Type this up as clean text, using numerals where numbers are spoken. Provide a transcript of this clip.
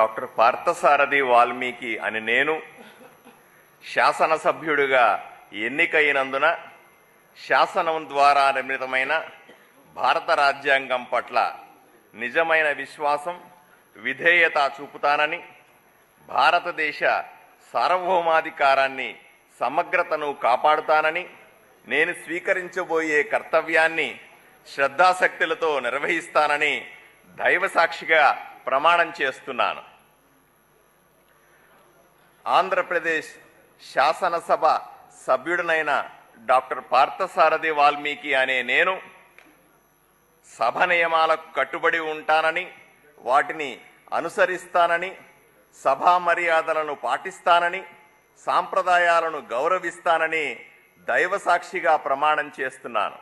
Doctor Parthasarathi Valmiki అని నేను శాసనసభ్యుడిగా ఎన్నికైనందున శాసనం ద్వారా నిర్మితమైన భారత రాజ్యాంగం పట్ల నిజమైన విశ్వాసం, విధేయత చూపుతానని, భారతదేశ సార్వభౌమాధికారాన్ని, సమగ్రతను కాపాడుతానని, నేను స్వీకరించబోయే కర్తవ్యాన్ని శ్రద్ధాశక్తులతో నిర్వహిస్తానని దైవసాక్షిగా ప్రమాణం చేస్తున్నాను. ఆంధ్రప్రదేశ్ శాసనసభ సభ్యుడినైన డాక్టర్ పార్థసారథి వాల్మీకి అనే నేను సభ నియమాలకు కట్టుబడి ఉంటానని, వాటిని అనుసరిస్తానని, సభా మర్యాదలను పాటిస్తానని, సాంప్రదాయాలను గౌరవిస్తానని దైవసాక్షిగా ప్రమాణం చేస్తున్నాను.